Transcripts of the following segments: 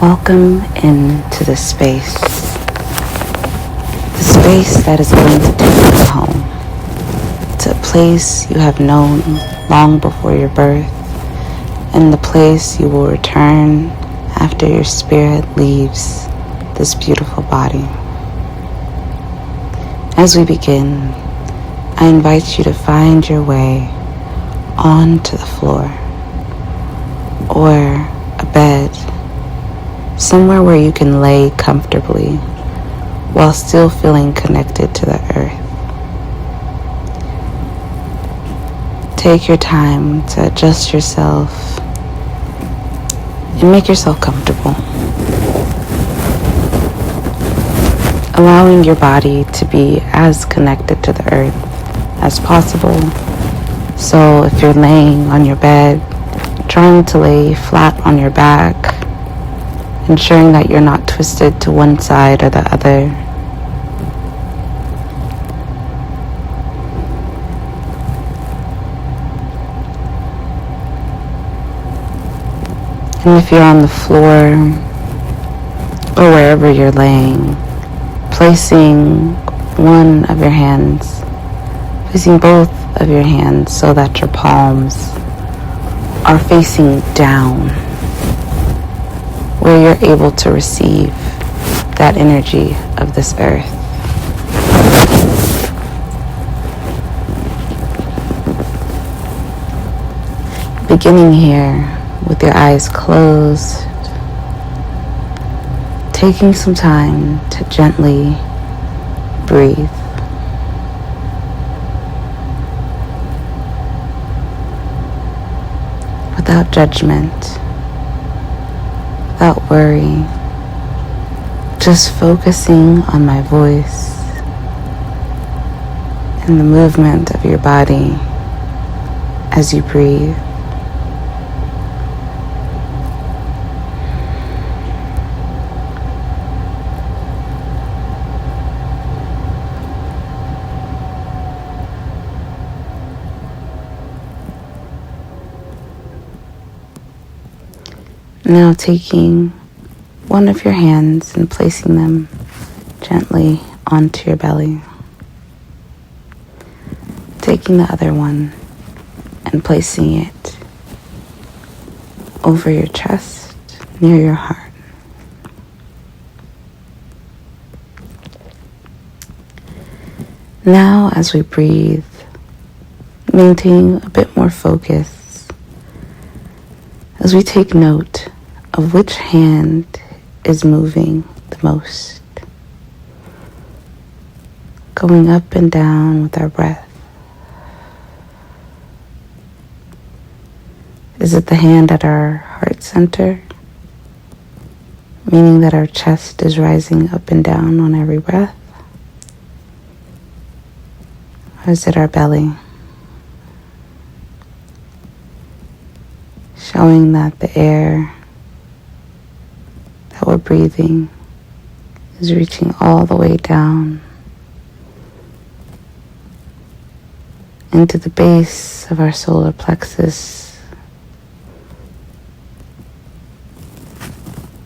Welcome into the space that is going to take you home, to a place you have known long before your birth, and the place you will return after your spirit leaves this beautiful body. As we begin, I invite you to find your way onto the floor or a bed, somewhere where you can lay comfortably while still feeling connected to the earth. Take your time to adjust yourself and make yourself comfortable, allowing your body to be as connected to the earth as possible. So if you're laying on your bed, trying to lay flat on your back, ensuring that you're not twisted to one side or the other. And if you're on the floor or wherever you're laying, placing one of your hands, placing both of your hands so that your palms are facing down, where you're able to receive that energy of this earth. Beginning here with your eyes closed, taking some time to gently breathe. Without judgment, without worry, just focusing on my voice and the movement of your body as you breathe. Now taking one of your hands and placing them gently onto your belly. Taking the other one and placing it over your chest, near your heart. Now as we breathe, maintain a bit more focus as we take note of which hand is moving the most, going up and down with our breath. Is it the hand at our heart center, meaning that our chest is rising up and down on every breath? Or is it our belly, showing that the air that we're breathing is reaching all the way down into the base of our solar plexus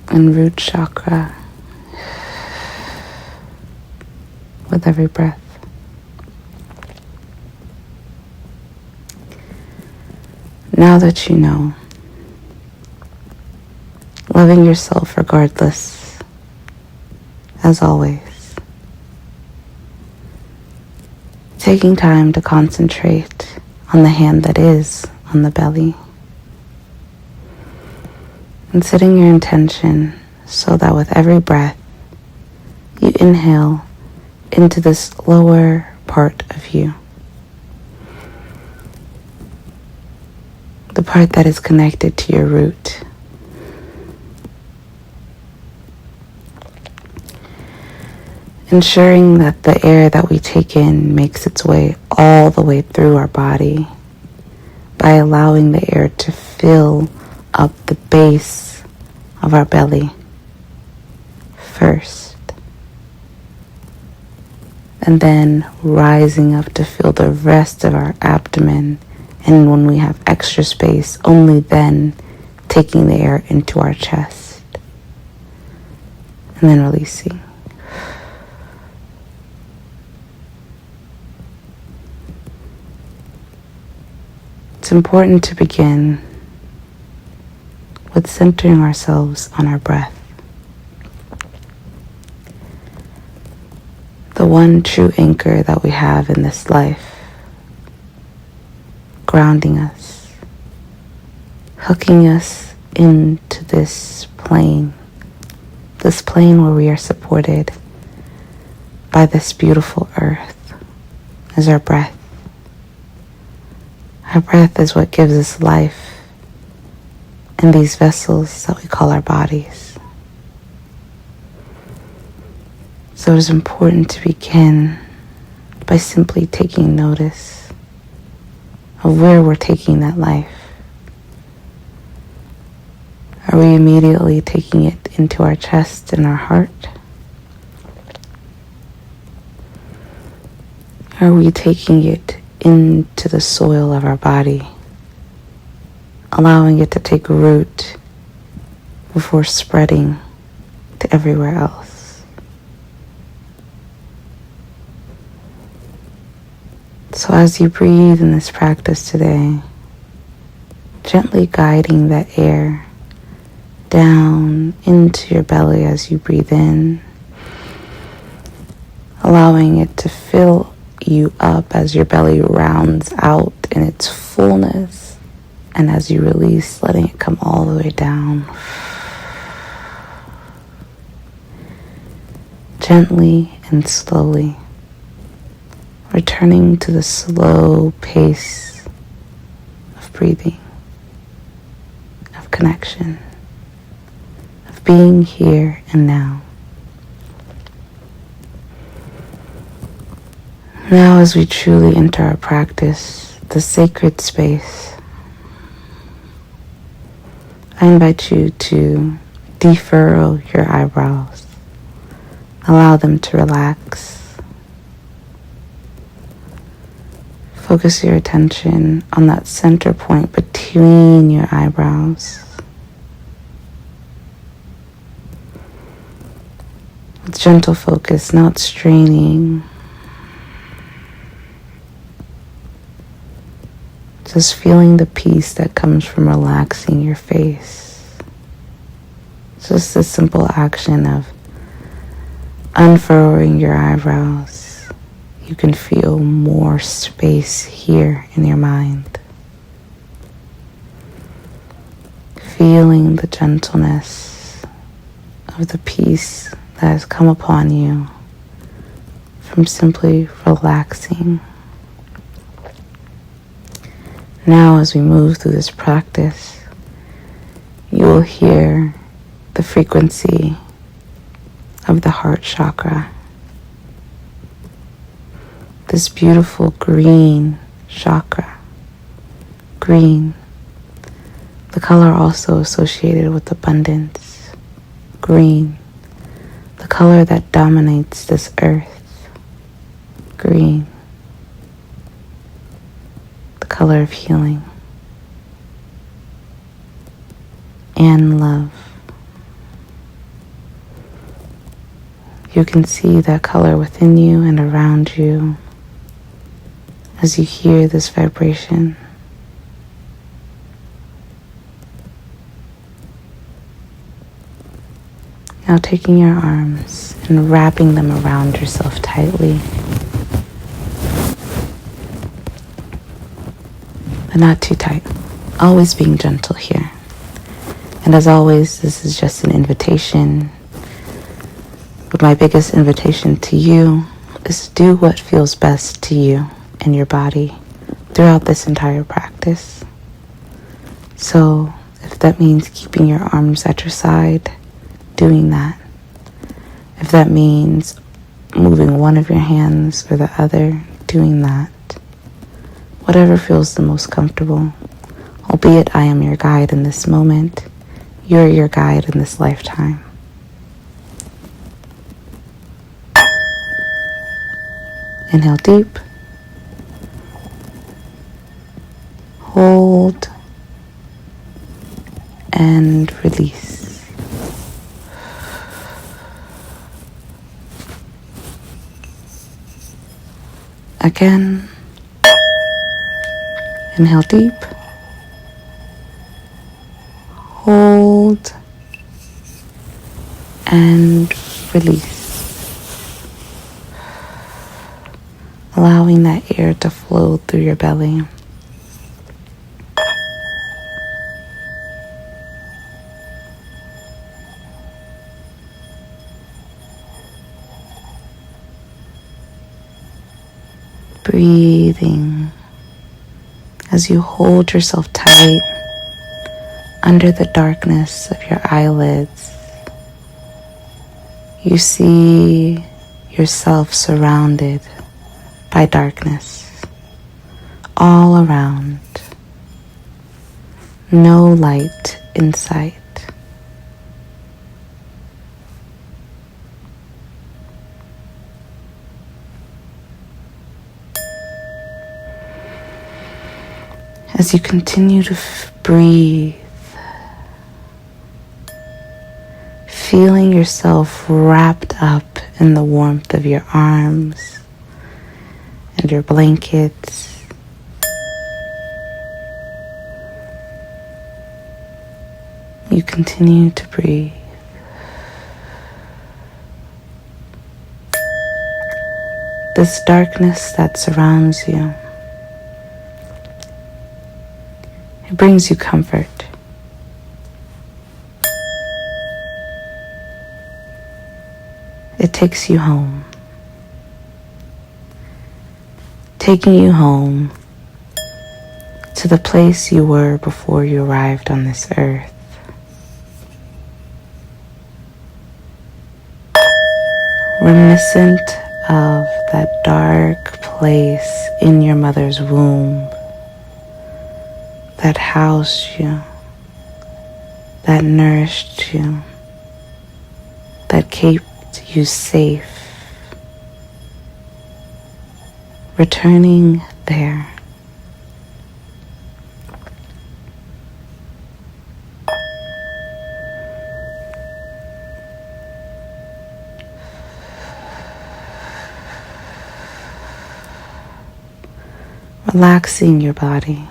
and root chakra with every breath. Now that you know, loving yourself regardless, as always. Taking time to concentrate on the hand that is on the belly. And setting your intention so that with every breath, you inhale into this lower part of you. The part that is connected to your root. Ensuring that the air that we take in makes its way all the way through our body by allowing the air to fill up the base of our belly first, and then rising up to fill the rest of our abdomen, and when we have extra space, only then taking the air into our chest. and then releasing. It's important to begin with centering ourselves on our breath. The one true anchor that we have in this life, grounding us, hooking us into this plane where we are supported by this beautiful earth, is our breath. Our breath is what gives us life in these vessels that we call our bodies. So it is important to begin by simply taking notice of where we're taking that life. Are we immediately taking it into our chest and our heart? Are we taking it into the soil of our body, allowing it to take root before spreading to everywhere else? So as you breathe in this practice today, gently guiding that air down into your belly as you breathe in, allowing it to fill you up as your belly rounds out in its fullness, and as you release, letting it come all the way down. Gently and slowly, returning to the slow pace of breathing, of connection, of being here and now. Now, as we truly enter our practice, the sacred space, I invite you to defurrow your eyebrows. Allow them to relax. Focus your attention on that center point between your eyebrows. With gentle focus, not straining. Just feeling the peace that comes from relaxing your face. Just the simple action of unfurrowing your eyebrows. You can feel more space here in your mind. Feeling the gentleness of the peace that has come upon you from simply relaxing. Now, as we move through this practice, you will hear the frequency of the heart chakra. This beautiful green chakra. Green, the color also associated with abundance. Green, the color that dominates this earth. Green, color of healing and love. You can see that color within you and around you as you hear this vibration. Now taking your arms and wrapping them around yourself tightly. But not too tight. Always being gentle here. And as always, this is just an invitation. But my biggest invitation to you is to do what feels best to you and your body throughout this entire practice. So if that means keeping your arms at your side, doing that. If that means moving one of your hands or the other, doing that. Whatever feels the most comfortable. Albeit I am your guide in this moment, you're your guide in this lifetime. Inhale deep. Hold. And release. Again, inhale deep, hold, and release. Allowing that air to flow through your belly. Breathing as you hold yourself tight under the darkness of your eyelids. You see yourself surrounded by darkness all around. No light in sight. As you continue to breathe, feeling yourself wrapped up in the warmth of your arms and your blankets. You continue to breathe. This darkness that surrounds you, it brings you comfort. It takes you home. Taking you home to the place you were before you arrived on this earth. Reminiscent of that dark place in your mother's womb that housed you, that nourished you, that kept you safe. Returning there. Relaxing your body.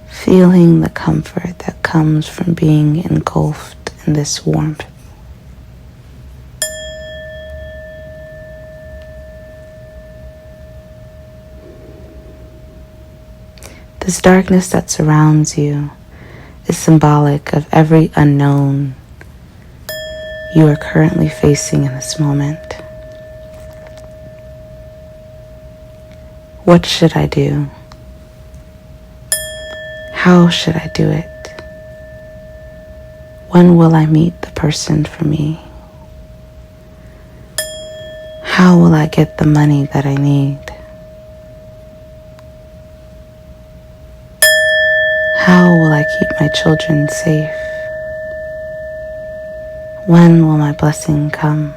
Feeling the comfort that comes from being engulfed in this warmth. This darkness that surrounds you is symbolic of every unknown you are currently facing in this moment. What should I do? How should I do it? When will I meet the person for me? How will I get the money that I need? How will I keep my children safe? When will my blessing come?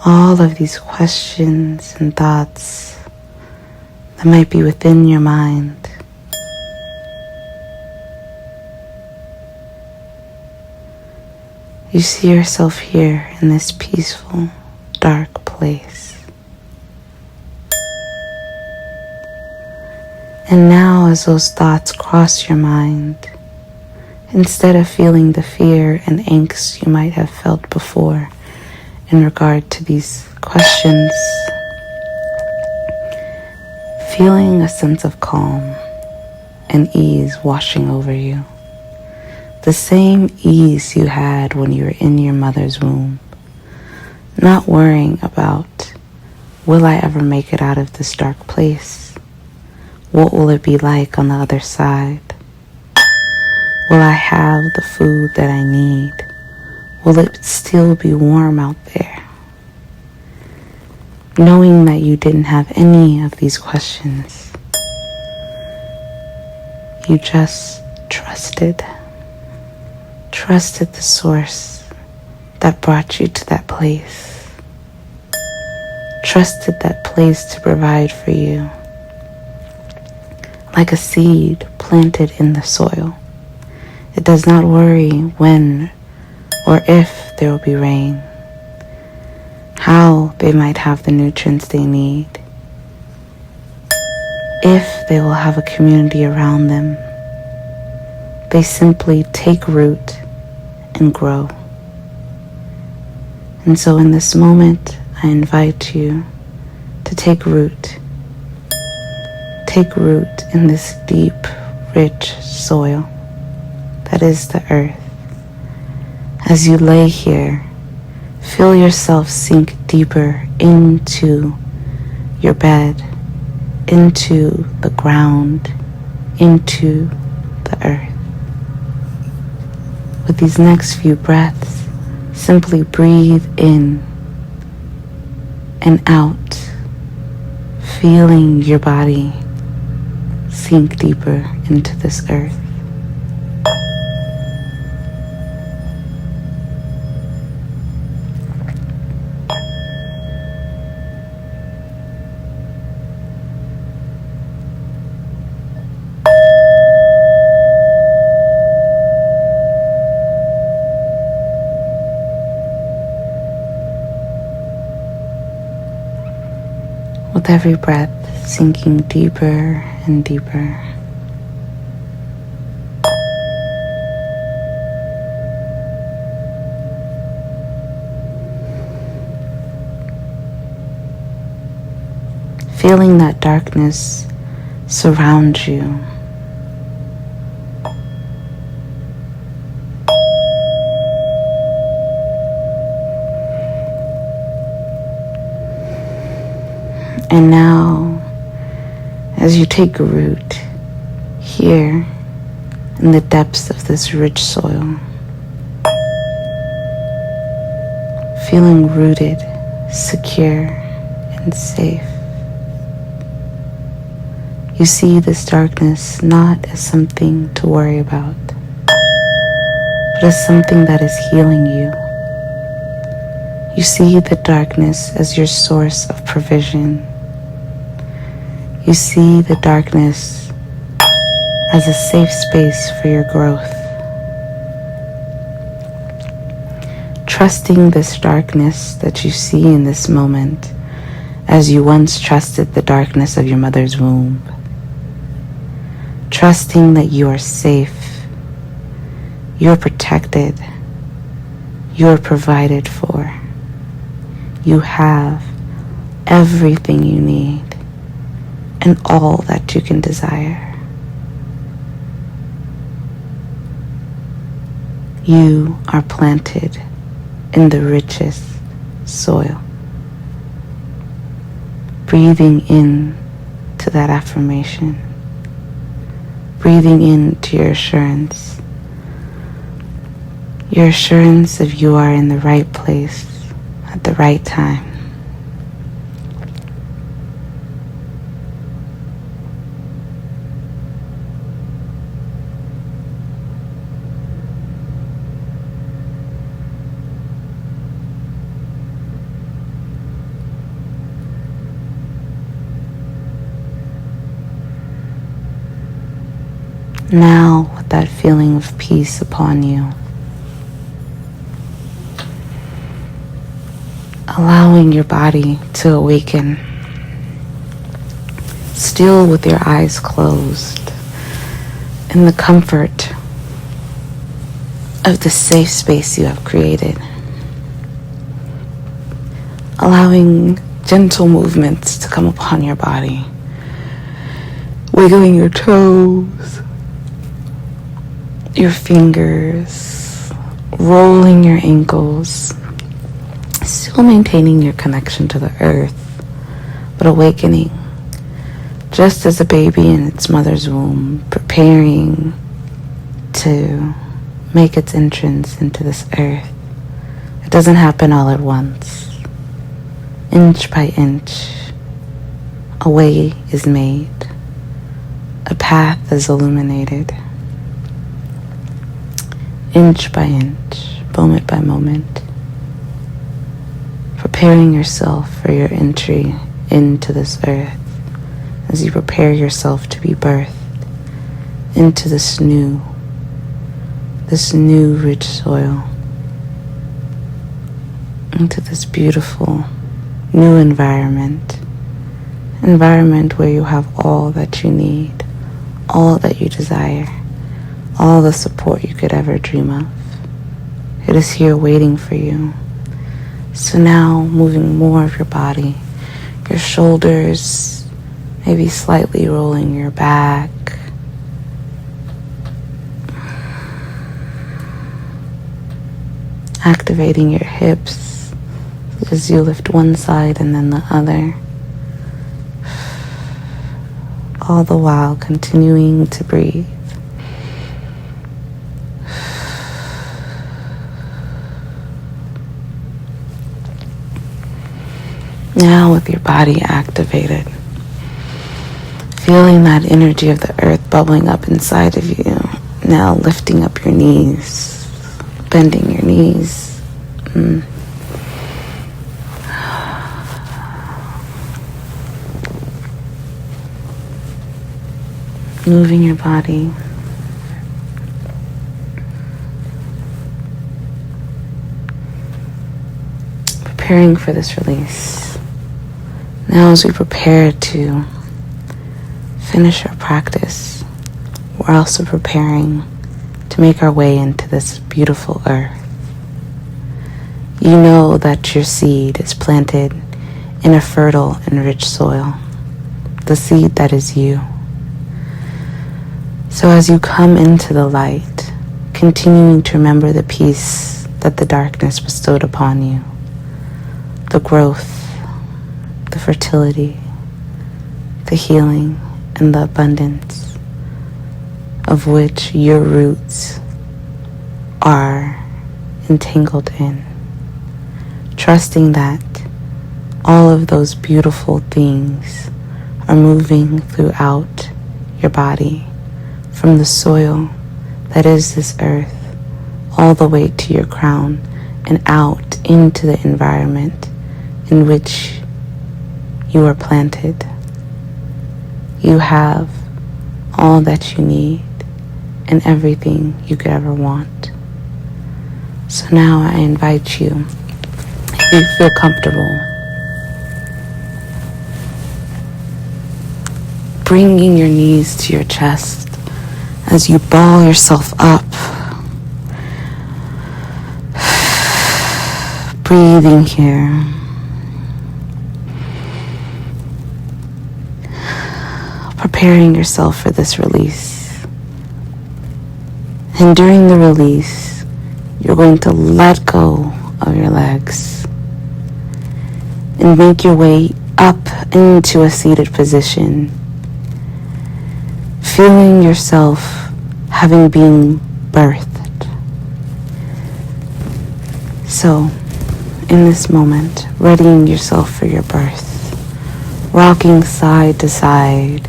All of these questions and thoughts that might be within your mind. You see yourself here in this peaceful, dark place. And now as those thoughts cross your mind, instead of feeling the fear and angst you might have felt before in regard to these questions, feeling a sense of calm and ease washing over you. The same ease you had when you were in your mother's womb. Not worrying about, will I ever make it out of this dark place? What will it be like on the other side? Will I have the food that I need? Will it still be warm out there? Knowing that you didn't have any of these questions, you just trusted the source that brought you to that place. trusted that place to provide for you, like a seed planted in the soil. It does not worry when or if there will be rain, how they might have the nutrients they need, if they will have a community around them. They simply take root and grow. And so in this moment, I invite you to take root. Take root in this deep, rich soil that is the earth. As you lay here, feel yourself sink deeper into your bed, into the ground, into the earth. With these next few breaths, simply breathe in and out, feeling your body sink deeper into this earth. With every breath, sinking deeper and deeper. Feeling that darkness surround you. And now, as you take root here in the depths of this rich soil, feeling rooted, secure, and safe, you see this darkness not as something to worry about, but as something that is healing you. You see the darkness as your source of provision. You see the darkness as a safe space for your growth. Trusting this darkness that you see in this moment as you once trusted the darkness of your mother's womb. Trusting that you are safe, you're protected, you're provided for. You have everything you need and all that you can desire. You are planted in the richest soil. Breathing in to that affirmation. Breathing into your assurance. Your assurance of you are in the right place at the right time. Now, with that feeling of peace upon you, allowing your body to awaken, still with your eyes closed, in the comfort of the safe space you have created. Allowing gentle movements to come upon your body, wiggling your toes, your fingers, rolling your ankles, still maintaining your connection to the earth, but awakening just as a baby in its mother's womb, preparing to make its entrance into this earth. It doesn't happen all at once. Inch by inch, a way is made, a path is illuminated. Inch by inch, moment by moment, preparing yourself for your entry into this earth, as you prepare yourself to be birthed into this new rich soil, into this beautiful new environment where you have all that you need, all that you desire, all the support you could ever dream of. It is here waiting for you. So now, moving more of your body, your shoulders, maybe slightly rolling your back, activating your hips as you lift one side and then the other, all the while continuing to breathe. Now with your body activated, feeling that energy of the earth bubbling up inside of you, now lifting up your knees, bending your knees. Moving your body. Preparing for this release. Now as we prepare to finish our practice, we're also preparing to make our way into this beautiful earth. You know that your seed is planted in a fertile and rich soil, the seed that is you. So as you come into the light, continuing to remember the peace that the darkness bestowed upon you, the growth, the fertility, the healing, and the abundance of which your roots are entangled in. Trusting that all of those beautiful things are moving throughout your body, from the soil that is this earth, all the way to your crown and out into the environment in which you are planted. You have all that you need and everything you could ever want. So now I invite you, if you feel comfortable, bringing your knees to your chest as you ball yourself up, breathing here. Preparing yourself for this release. And during the release, you're going to let go of your legs and make your way up into a seated position, feeling yourself having been birthed. So, in this moment, readying yourself for your birth, rocking side to side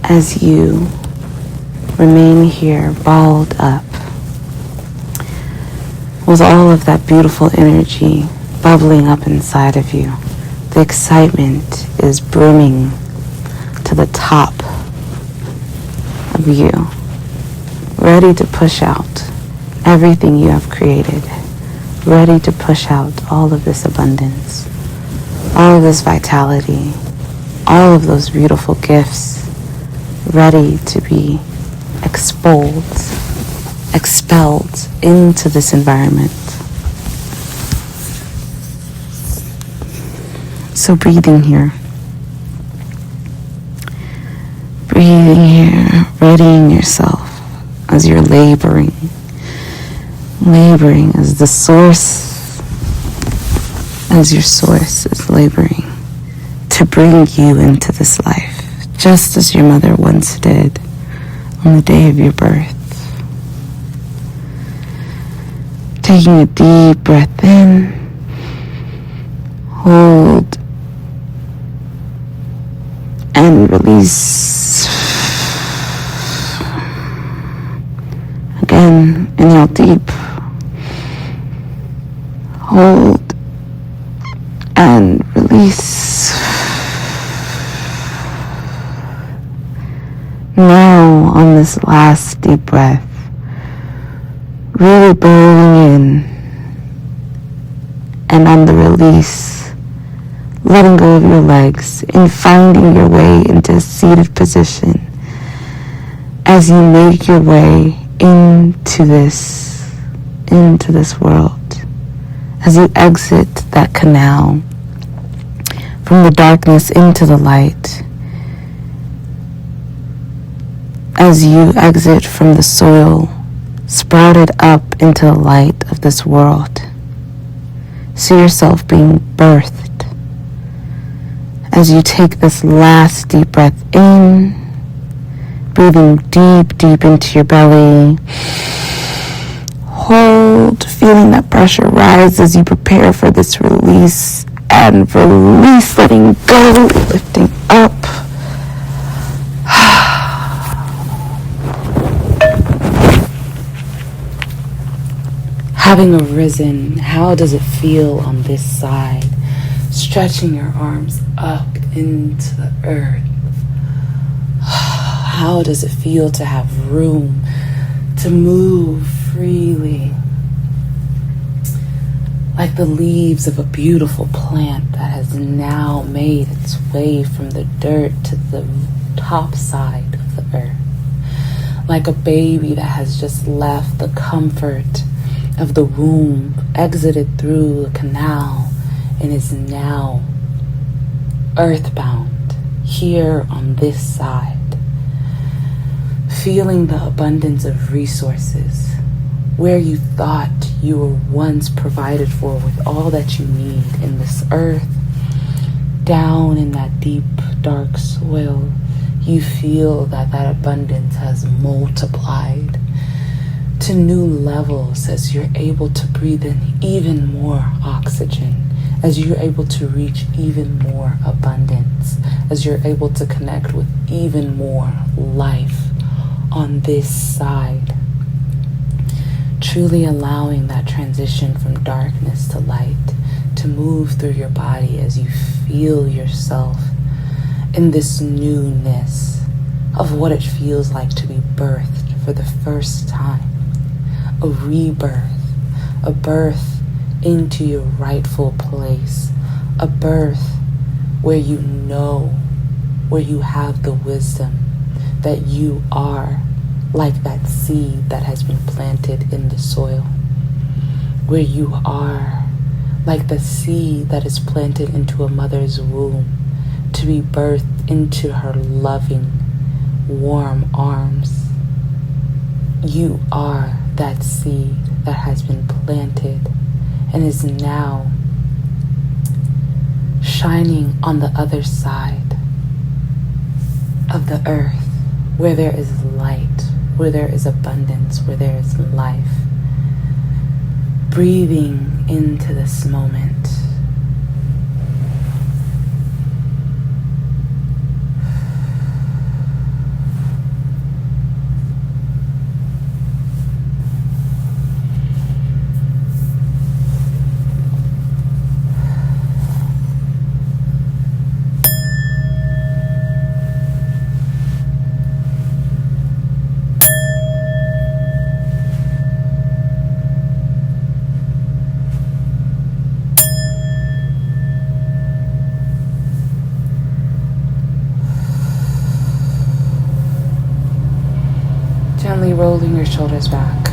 as you remain here balled up with all of that beautiful energy bubbling up inside of you. The excitement is brimming to the top of you, ready to push out everything you have created, ready to push out all of this abundance, all of this vitality, all of those beautiful gifts, ready to be expelled into this environment. So breathing here, readying yourself as you're laboring as the source, as your source is laboring to bring you into this life, just as your mother once did on the day of your birth. Taking a deep breath in, hold, and release. Again, inhale deep, hold, release. Now, on this last deep breath, really burrowing in, and on the release, letting go of your legs and finding your way into a seated position as you make your way into this world, as you exit that canal from the darkness into the light, as you exit from the soil sprouted up into the light of this world. See yourself being birthed as you take this last deep breath in, breathing deep, deep into your belly. Hold, feeling that pressure rise as you prepare for this release, and release, letting go, lifting up. Having arisen, how does it feel on this side? Stretching your arms up into the earth. How does it feel to have room to move freely? Like the leaves of a beautiful plant that has now made its way from the dirt to the top side of the earth. Like a baby that has just left the comfort of the womb, exited through the canal, and is now earthbound here on this side, feeling the abundance of resources where you thought you were once provided for with all that you need in this earth. Down in that deep, dark soil, you feel that that abundance has multiplied to new levels as you're able to breathe in even more oxygen, as you're able to reach even more abundance, as you're able to connect with even more life on this side. Truly allowing that transition from darkness to light to move through your body as you feel yourself in this newness of what it feels like to be birthed for the first time. A rebirth, a birth into your rightful place, a birth where you know, where you have the wisdom that you are like that seed that has been planted in the soil, where you are like the seed that is planted into a mother's womb to be birthed into her loving, warm arms. You are that seed that has been planted and is now shining on the other side of the earth, where there is light, where there is abundance, where there is life. Breathing into this moment. Gently rolling your shoulders back.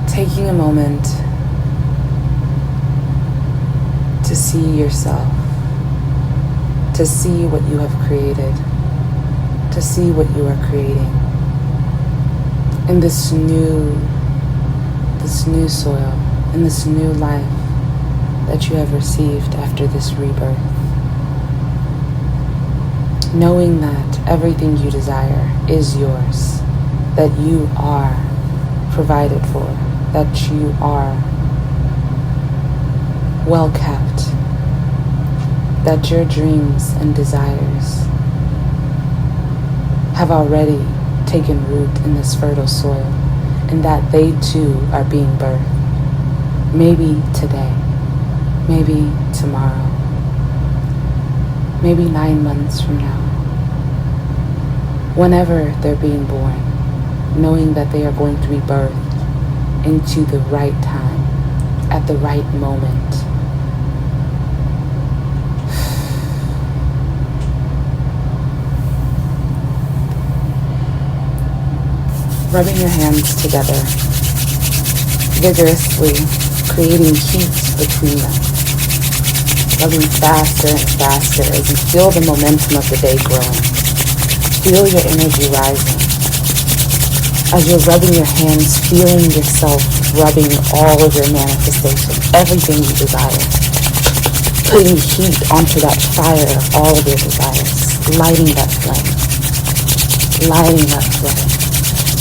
Taking a moment to see yourself, to see what you have created, to see what you are creating in this new soil, in this new life that you have received after this rebirth. Knowing that everything you desire is yours, that you are provided for, that you are well kept, that your dreams and desires have already taken root in this fertile soil, and that they too are being birthed. Maybe today, maybe tomorrow, maybe 9 months from now, whenever they're being born, knowing that they are going to be birthed into the right time, at the right moment. Rubbing your hands together vigorously, creating heat between them, rubbing faster and faster as you feel the momentum of the day growing. Feel your energy rising. As you're rubbing your hands, feeling yourself rubbing all of your manifestation, everything you desire, putting heat onto that fire of all of your desires, lighting that flame,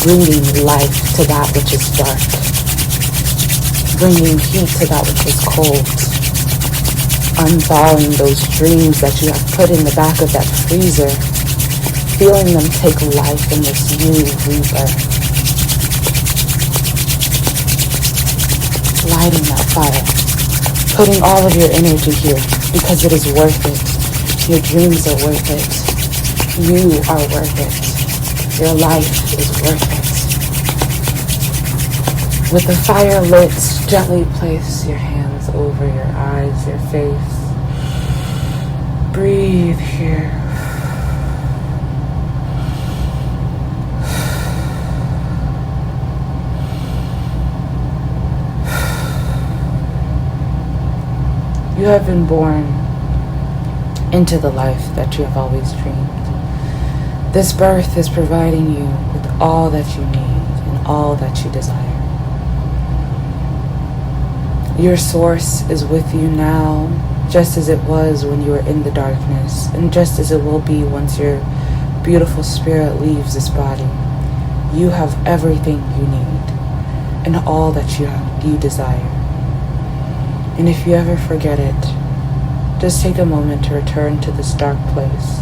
bringing life to that which is dark, bringing heat to that which is cold, unthawing those dreams that you have put in the back of that freezer, feeling them take life in this new rebirth, lighting that fire, putting all of your energy here because it is worth it. Your dreams are worth it. You are worth it. Your life is worth it. With the fire lit, gently place your hands over your eyes, your face. Breathe here. You have been born into the life that you have always dreamed. This birth is providing you with all that you need and all that you desire. Your source is with you now, just as it was when you were in the darkness, and just as it will be once your beautiful spirit leaves this body. You have everything you need and all that you desire. And if you ever forget it, just take a moment to return to this dark place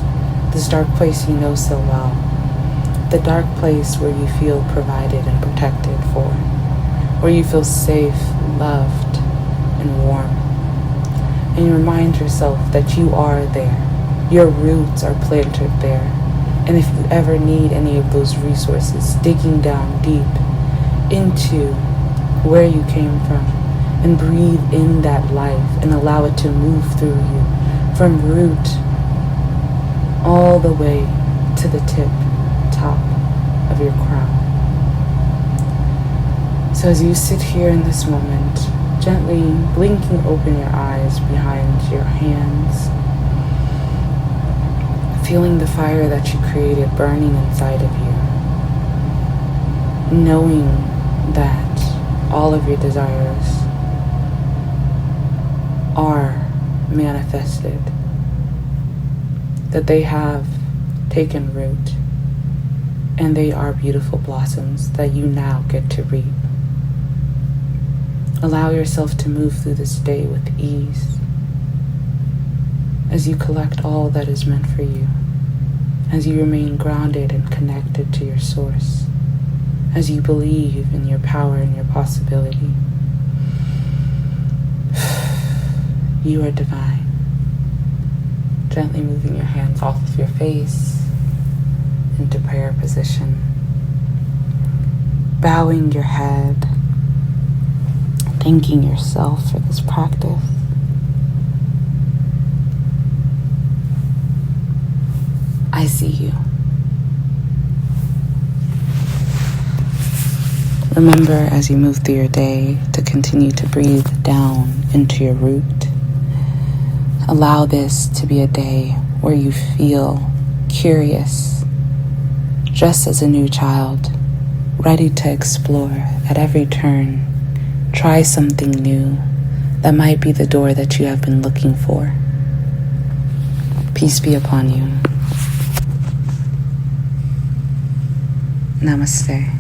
you know so well, the dark place where you feel provided and protected for, where you feel safe, loved, and warm. And you remind yourself that you are there. Your roots are planted there. And if you ever need any of those resources, digging down deep into where you came from, and breathe in that life and allow it to move through you from root all the way to the top of your crown. So as you sit here in this moment, gently blinking open your eyes behind your hands, feeling the fire that you created burning inside of you, knowing that all of your desires are manifested, that they have taken root, and they are beautiful blossoms that you now get to reap. Allow yourself to move through this day with ease as you collect all that is meant for you, as you remain grounded and connected to your source, as you believe in your power and your possibility. You are divine. Gently moving your hands off of your face into prayer position, bowing your head, thanking yourself for this practice. I see you. Remember, as you move through your day, to continue to breathe down into your root. Allow this to be a day where you feel curious, just as a new child, ready to explore at every turn. Try something new that might be the door that you have been looking for. Peace be upon you. Namaste.